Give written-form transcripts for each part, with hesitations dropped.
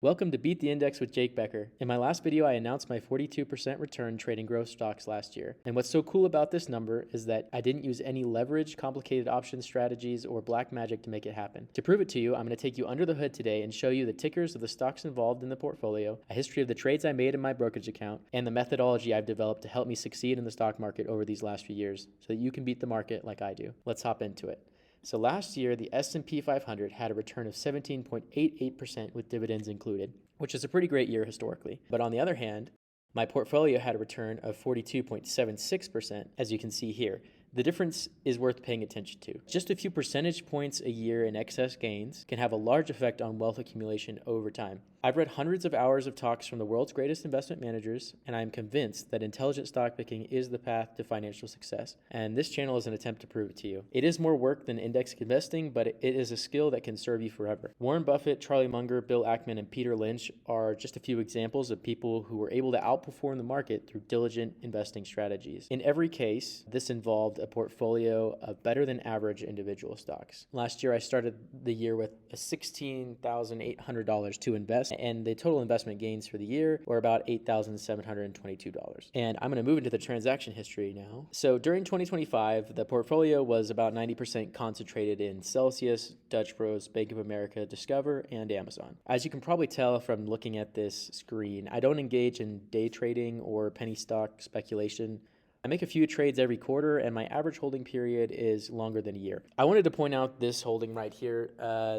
Welcome to Beat the Index with Jake Becker. In my last video, I announced my 42% return trading growth stocks last year. And what's so cool about this number is that I didn't use any leverage, complicated option strategies, or black magic to make it happen. To prove it to you, I'm going to take you under the hood today and show you the tickers of the stocks involved in the portfolio, a history of the trades I made in my brokerage account, and the methodology I've developed to help me succeed in the stock market over these last few years so that you can beat the market like I do. Let's hop into it. So last year, the S&P 500 had a return of 17.88% with dividends included, which is a pretty great year historically. But on the other hand, my portfolio had a return of 42.76%, as you can see here. The difference is worth paying attention to. Just a few percentage points a year in excess gains can have a large effect on wealth accumulation over time. I've read hundreds of hours of talks from the world's greatest investment managers, and I am convinced that intelligent stock picking is the path to financial success. And this channel is an attempt to prove it to you. It is more work than index investing, but it is a skill that can serve you forever. Warren Buffett, Charlie Munger, Bill Ackman, and Peter Lynch are just a few examples of people who were able to outperform the market through diligent investing strategies. In every case, this involved a portfolio of better than average individual stocks. Last year, I started the year with $16,800 to invest, and the total investment gains for the year were about $8,722. And I'm going to move into the transaction history now. So during 2025, the portfolio was about 90% concentrated in Celsius, Dutch Bros, Bank of America, Discover, and Amazon. As you can probably tell from looking at this screen, I don't engage in day trading or penny stock speculation. I make a few trades every quarter, and my average holding period is longer than a year. I wanted to point out this holding right here.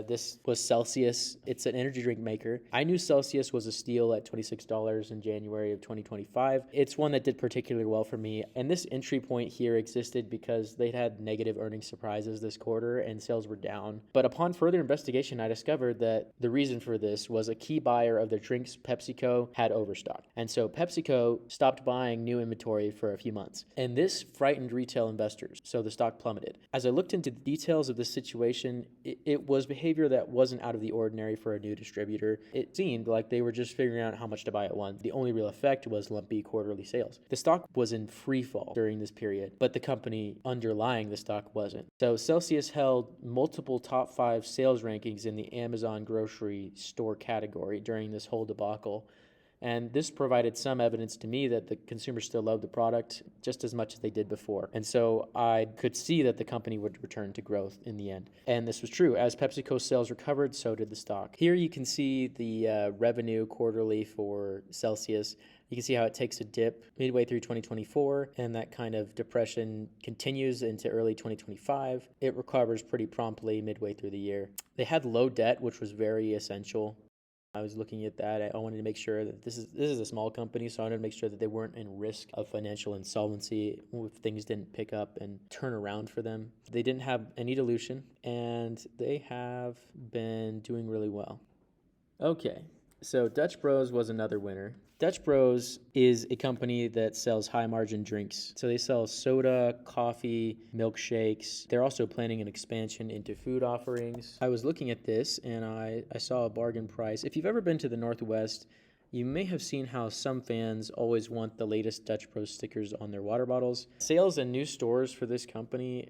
This was Celsius. It's an energy drink maker. I knew Celsius was a steal at $26 in January of 2025. It's one that did particularly well for me, and this entry point here existed because they'd had negative earnings surprises this quarter and sales were down. But upon further investigation, I discovered that the reason for this was a key buyer of their drinks, PepsiCo, had overstock. And so PepsiCo stopped buying new inventory for a few months. And this frightened retail investors, so the stock plummeted. As I looked into the details of this situation, it was behavior that wasn't out of the ordinary for a new distributor. It seemed like they were just figuring out how much to buy at once. The only real effect was lumpy quarterly sales. The stock was in free fall during this period, but the company underlying the stock wasn't. So Celsius held multiple top 5 sales rankings in the Amazon grocery store category during this whole debacle. And this provided some evidence to me that the consumers still loved the product just as much as they did before. And so I could see that the company would return to growth in the end. And this was true. As PepsiCo sales recovered, so did the stock. Here you can see the revenue quarterly for Celsius. You can see how it takes a dip midway through 2024, and that kind of depression continues into early 2025. It recovers pretty promptly midway through the year. They had low debt, which was very essential. I was looking at that. I wanted to make sure that this is a small company, so I wanted to make sure that they weren't in risk of financial insolvency if things didn't pick up and turn around for them. They didn't have any dilution, and they have been doing really well. Okay, so Dutch Bros was another winner. Dutch Bros is a company that sells high-margin drinks. So they sell soda, coffee, milkshakes. They're also planning an expansion into food offerings. I was looking at this, and I saw a bargain price. If you've ever been to the Northwest, you may have seen how some fans always want the latest Dutch Bros stickers on their water bottles. Sales and new stores for this company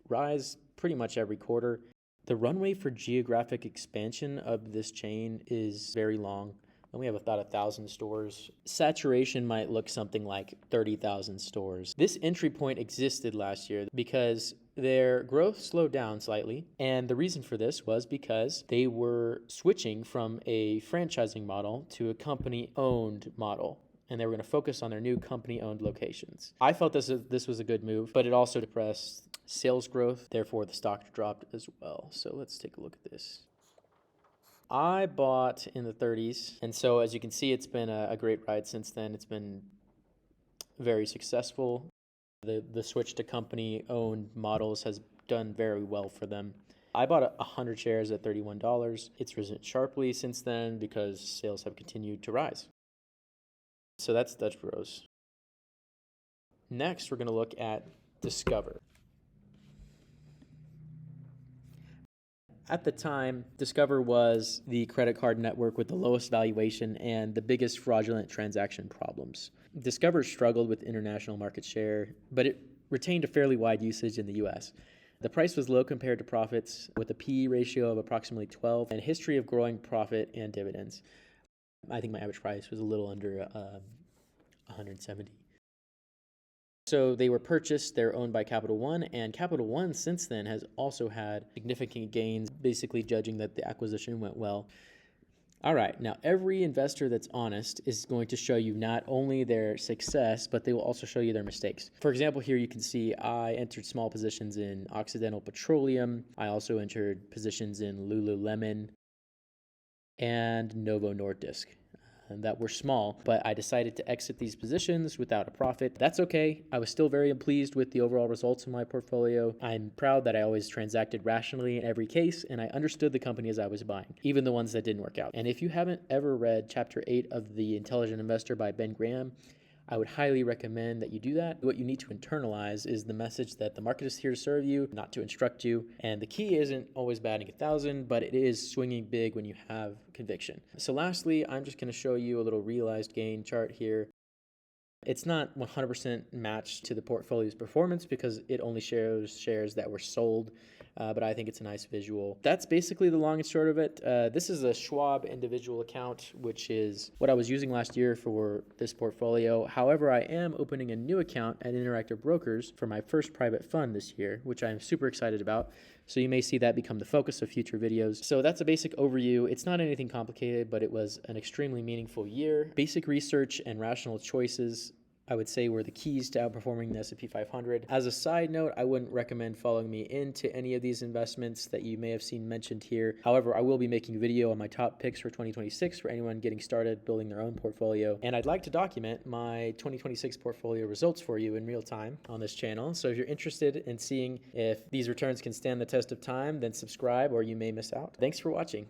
rise pretty much every quarter. The runway for geographic expansion of this chain is very long. And we have about 1,000 stores. Saturation might look something like 30,000 stores. This entry point existed last year because their growth slowed down slightly. And the reason for this was because they were switching from a franchising model to a company-owned model. And they were going to focus on their new company-owned locations. I felt this was a good move, but it also depressed sales growth. Therefore, the stock dropped as well. So let's take a look at this. I bought in the 30s, and so as you can see, it's been a great ride since then. It's been very successful. The switch to company-owned models has done very well for them. I bought 100 shares at $31. It's risen sharply since then because sales have continued to rise. So that's Dutch Bros. Next, we're going to look at Discover. At the time, Discover was the credit card network with the lowest valuation and the biggest fraudulent transaction problems. Discover struggled with international market share, but it retained a fairly wide usage in the US. The price was low compared to profits, with a PE ratio of approximately 12 and a history of growing profit and dividends. I think my average price was a little under 170. So they were purchased, they're owned by Capital One, and Capital One since then has also had significant gains, basically judging that the acquisition went well. All right, now every investor that's honest is going to show you not only their success, but they will also show you their mistakes. For example, here you can see I entered small positions in Occidental Petroleum. I also entered positions in Lululemon and Novo Nordisk. That were small, but I decided to exit these positions without a profit. That's okay. I was still very pleased with the overall results of my portfolio. I'm proud that I always transacted rationally in every case, and I understood the companies I was buying, even the ones that didn't work out. And if you haven't ever read Chapter 8 of The Intelligent Investor by Ben Graham, I would highly recommend that you do that. What you need to internalize is the message that the market is here to serve you, not to instruct you. And the key isn't always batting 1,000, but it is swinging big when you have conviction. So lastly, I'm just going to show you a little realized gain chart here. It's not 100% matched to the portfolio's performance because it only shows shares that were sold, but I think it's a nice visual. That's basically the long and short of it. This is a Schwab individual account, which is what I was using last year for this portfolio. However, I am opening a new account at Interactive Brokers for my first private fund this year, which I'm super excited about. So you may see that become the focus of future videos. So that's a basic overview. It's not anything complicated, but it was an extremely meaningful year. Basic research and rational choices, I would say, were the keys to outperforming the S&P 500. As a side note, I wouldn't recommend following me into any of these investments that you may have seen mentioned here. However, I will be making a video on my top picks for 2026 for anyone getting started building their own portfolio. And I'd like to document my 2026 portfolio results for you in real time on this channel. So if you're interested in seeing if these returns can stand the test of time, then subscribe or you may miss out. Thanks for watching.